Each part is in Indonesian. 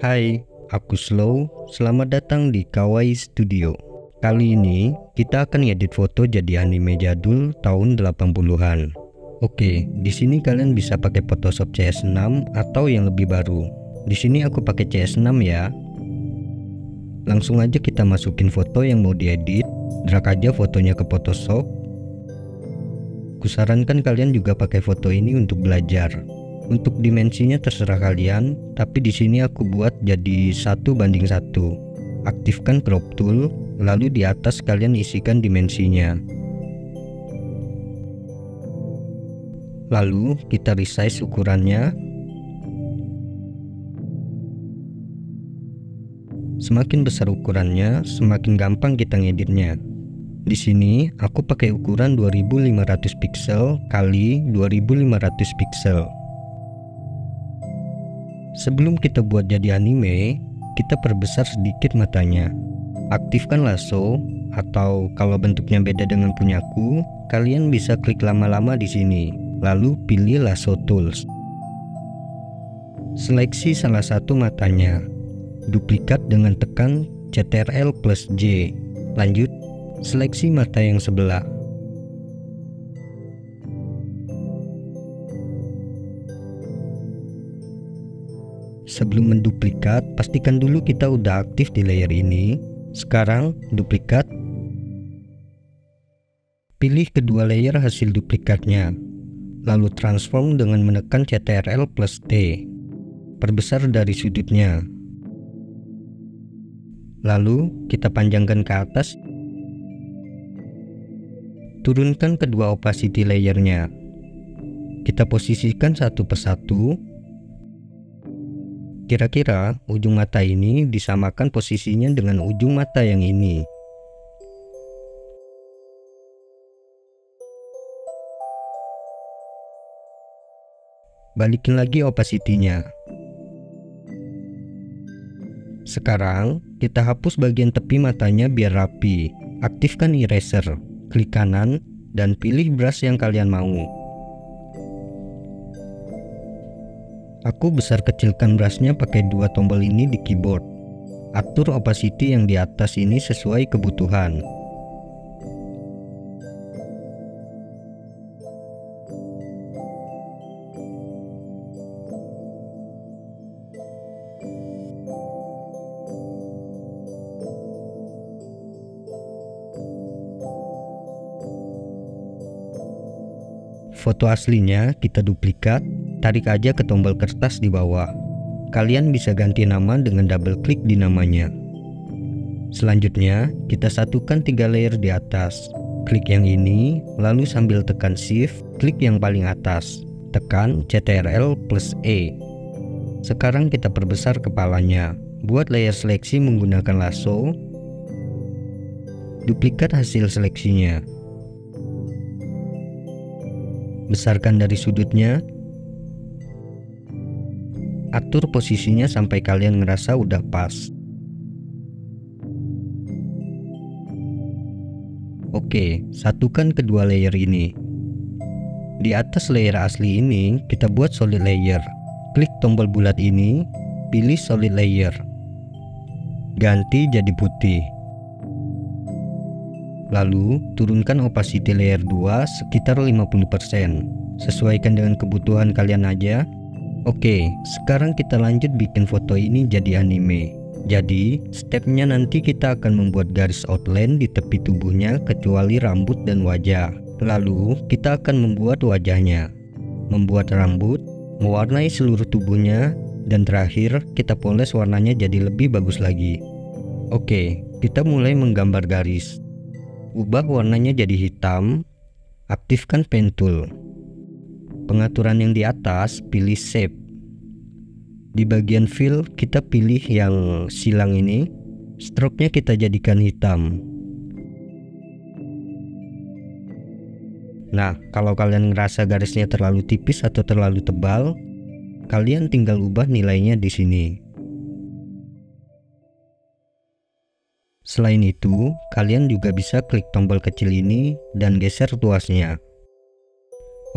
Hai, aku Slow. Selamat datang di Kawaii Studio. Kali ini kita akan ngedit foto jadi anime jadul tahun 80-an. Oke, di sini kalian bisa pakai Photoshop CS6 atau yang lebih baru. Di sini aku pakai CS6 ya. Langsung aja kita masukin foto yang mau diedit. Drag aja fotonya ke Photoshop. Kusarankan kalian juga pakai foto ini untuk belajar. Untuk dimensinya terserah kalian, tapi di sini aku buat jadi 1:1. Aktifkan crop tool, lalu di atas kalian isikan dimensinya. Lalu kita resize ukurannya. Semakin besar ukurannya, semakin gampang kita ngeditnya. Di sini aku pakai ukuran 2500 pixel kali 2500 pixel. Sebelum kita buat jadi anime, kita perbesar sedikit matanya. Aktifkan lasso, atau kalau bentuknya beda dengan punyaku, kalian bisa klik lama-lama di sini, lalu pilih lasso tools. Seleksi salah satu matanya. Duplikat dengan tekan Ctrl+J. Lanjut, seleksi mata yang sebelah. Sebelum menduplikat, pastikan dulu kita udah aktif di layer ini. Sekarang, duplikat. Pilih kedua layer hasil duplikatnya. Lalu transform dengan menekan Ctrl+T. Perbesar dari sudutnya. Lalu, kita panjangkan ke atas. Turunkan kedua opacity layernya. Kita posisikan satu persatu. Kira-kira ujung mata ini disamakan posisinya dengan ujung mata yang ini. Balikin lagi opacity-nya. Sekarang kita hapus bagian tepi matanya biar rapi. Aktifkan eraser, klik kanan, dan pilih brush yang kalian mau. Aku besar kecilkan brushnya pakai dua tombol ini di keyboard. Atur opacity yang di atas ini sesuai kebutuhan. Foto aslinya kita duplikat. Tarik aja ke tombol kertas di bawah. Kalian bisa ganti nama dengan double klik di namanya. Selanjutnya, kita satukan 3 layer di atas. Klik yang ini, lalu sambil tekan shift, klik yang paling atas. Tekan Ctrl+E. Sekarang kita perbesar kepalanya. Buat layer seleksi menggunakan lasso. Duplikat hasil seleksinya. Besarkan dari sudutnya. Atur posisinya sampai kalian ngerasa udah pas. Oke, satukan kedua layer ini. Di atas layer asli ini, kita buat solid layer. Klik tombol bulat ini, pilih solid layer. Ganti jadi putih. Lalu, turunkan opacity layer 2 sekitar 50%. Sesuaikan dengan kebutuhan kalian aja. Oke, sekarang kita lanjut bikin foto ini jadi anime. Jadi, stepnya nanti kita akan membuat garis outline di tepi tubuhnya kecuali rambut dan wajah. Lalu, kita akan membuat wajahnya, membuat rambut, mewarnai seluruh tubuhnya, dan terakhir kita poles warnanya jadi lebih bagus lagi. Oke, kita mulai menggambar garis. Ubah warnanya jadi hitam. Aktifkan pen tool. Pengaturan yang di atas, pilih shape. Di bagian fill, kita pilih yang silang ini. Stroke-nya kita jadikan hitam. Nah, kalau kalian ngerasa garisnya terlalu tipis atau terlalu tebal, kalian tinggal ubah nilainya di sini. Selain itu, kalian juga bisa klik tombol kecil ini dan geser tuasnya.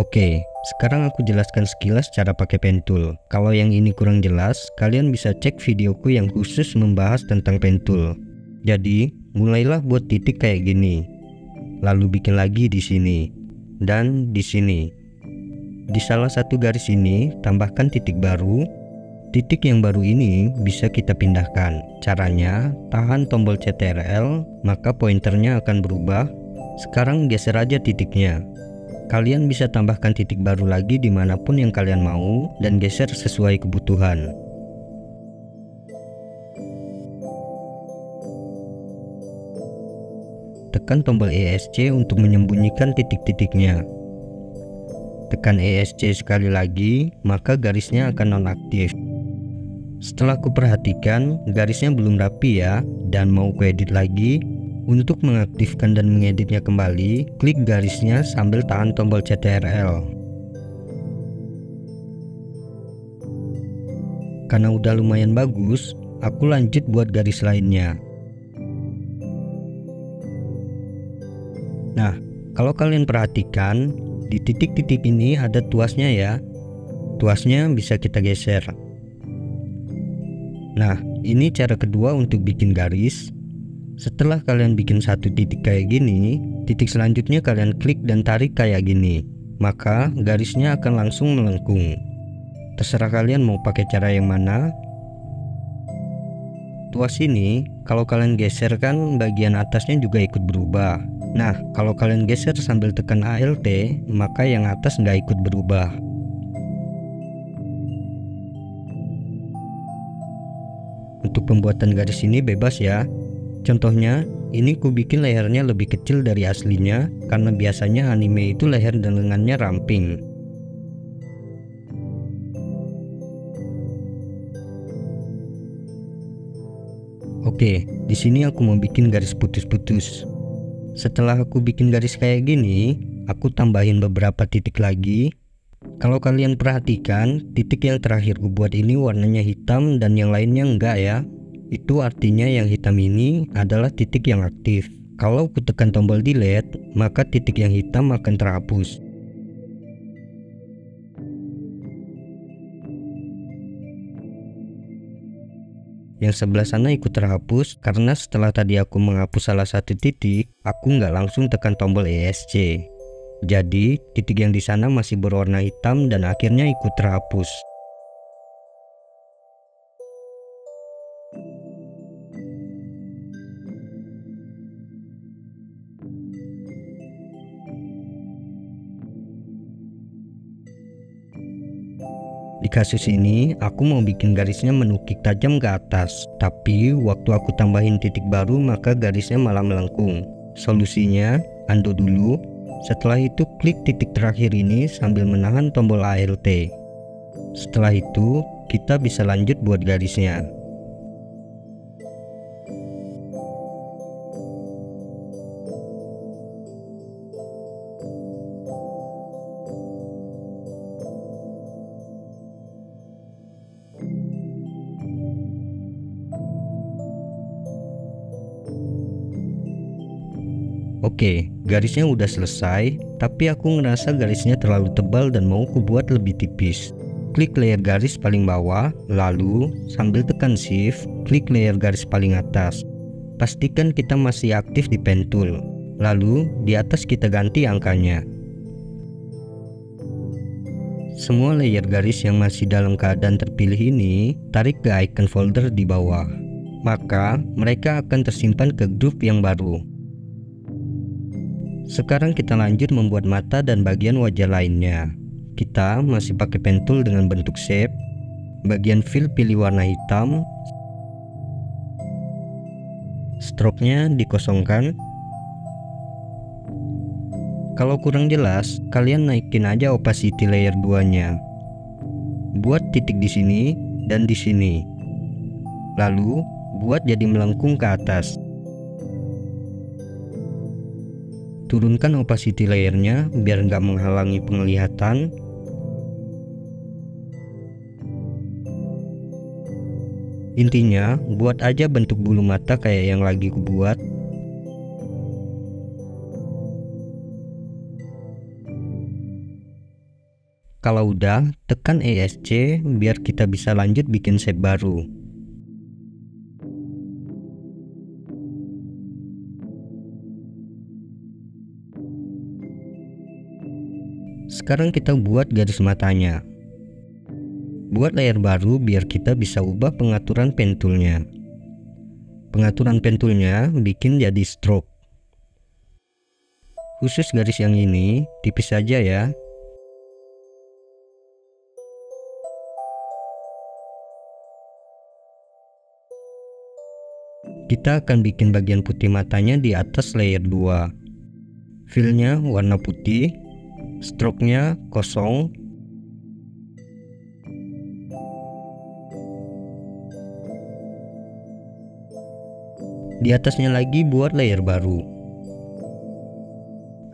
Oke, Sekarang aku jelaskan sekilas cara pakai pen tool. Kalau yang ini kurang jelas, kalian bisa cek videoku yang khusus membahas tentang pen tool. Jadi, mulailah buat titik kayak gini. Lalu bikin lagi di sini dan di sini. Di salah satu garis ini, tambahkan titik baru. Titik yang baru ini bisa kita pindahkan. Caranya, tahan tombol CTRL, maka pointernya akan berubah. Sekarang geser aja titiknya. Kalian bisa tambahkan titik baru lagi dimanapun yang kalian mau dan geser sesuai kebutuhan. Tekan tombol ESC untuk menyembunyikan titik-titiknya. Tekan ESC sekali lagi, maka garisnya akan nonaktif. Setelah kuperhatikan, garisnya belum rapi ya, dan mau kuedit lagi. Untuk mengaktifkan dan mengeditnya kembali, klik garisnya sambil tahan tombol CTRL. Karena udah lumayan bagus, aku lanjut buat garis lainnya. Nah, kalau kalian perhatikan, di titik-titik ini ada tuasnya ya. Tuasnya bisa kita geser. Nah, ini cara kedua untuk bikin garis. Setelah kalian bikin satu titik kayak gini, titik selanjutnya kalian klik dan tarik kayak gini. Maka garisnya akan langsung melengkung. Terserah kalian mau pakai cara yang mana. Tuas ini, kalau kalian geser kan bagian atasnya juga ikut berubah. Nah, kalau kalian geser sambil tekan ALT, maka yang atas nggak ikut berubah. Untuk pembuatan garis ini bebas ya. Contohnya, ini ku bikin lehernya lebih kecil dari aslinya karena biasanya anime itu leher dan lengannya ramping. Oke, di sini aku mau bikin garis putus-putus. Setelah aku bikin garis kayak gini, aku tambahin beberapa titik lagi. Kalau kalian perhatikan, titik yang terakhir ku buat ini warnanya hitam dan yang lainnya enggak ya. Itu artinya yang hitam ini adalah titik yang aktif. Kalau ku tekan tombol delete, maka titik yang hitam akan terhapus. Yang sebelah sana ikut terhapus karena setelah tadi aku menghapus salah satu titik, aku nggak langsung tekan tombol ESC. Jadi, titik yang di sana masih berwarna hitam dan akhirnya ikut terhapus. Di kasus ini, aku mau bikin garisnya menukik tajam ke atas. Tapi, waktu aku tambahin titik baru, maka garisnya malah melengkung. Solusinya, undo dulu. Setelah itu, klik titik terakhir ini sambil menahan tombol ALT. Setelah itu, kita bisa lanjut buat garisnya. Oke, garisnya udah selesai, tapi aku ngerasa garisnya terlalu tebal dan mau ku buat lebih tipis. Klik layer garis paling bawah, lalu sambil tekan shift, klik layer garis paling atas. Pastikan kita masih aktif di pen tool. Lalu di atas kita ganti angkanya. Semua layer garis yang masih dalam keadaan terpilih ini, tarik ke icon folder di bawah. Maka mereka akan tersimpan ke grup yang baru. Sekarang kita lanjut membuat mata dan bagian wajah lainnya. Kita masih pakai pen tool dengan bentuk shape. Bagian fill pilih warna hitam. Stroke-nya dikosongkan. Kalau kurang jelas, kalian naikin aja opacity layer 2-nya. Buat titik di sini dan di sini. Lalu buat jadi melengkung ke atas. Turunkan opacity layernya biar nggak menghalangi penglihatan. Intinya, buat aja bentuk bulu mata kayak yang lagi ku buat. Kalau udah, tekan ESC biar kita bisa lanjut bikin shape baru. Sekarang kita buat garis matanya. Buat layer baru biar kita bisa ubah pengaturan pen toolnya. Pengaturan pen toolnya bikin jadi stroke. Khusus garis yang ini, tipis saja ya. Kita akan bikin bagian putih matanya di atas layer 2. Fillnya warna putih, stroke-nya kosong. Di atasnya lagi buat layer baru.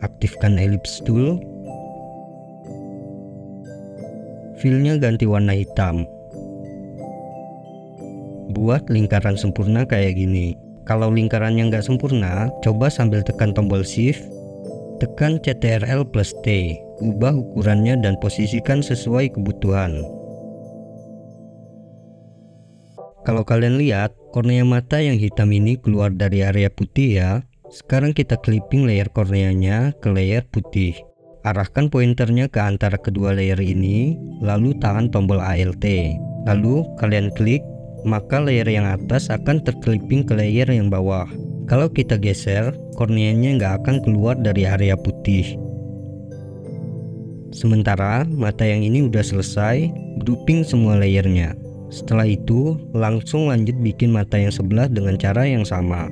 Aktifkan ellipse tool. Fillnya ganti warna hitam. Buat lingkaran sempurna kayak gini. Kalau lingkarannya nggak sempurna, coba sambil tekan tombol shift, tekan Ctrl+T, ubah ukurannya dan posisikan sesuai kebutuhan. Kalau kalian lihat, kornea mata yang hitam ini keluar dari area putih ya. Sekarang kita clipping layer korneanya ke layer putih. Arahkan pointernya ke antara kedua layer ini, lalu tahan tombol Alt. Lalu kalian klik, maka layer yang atas akan terclipping ke layer yang bawah. Kalau kita geser, korneanya nggak akan keluar dari area putih. Sementara mata yang ini udah selesai, grouping semua layernya. Setelah itu, langsung lanjut bikin mata yang sebelah dengan cara yang sama.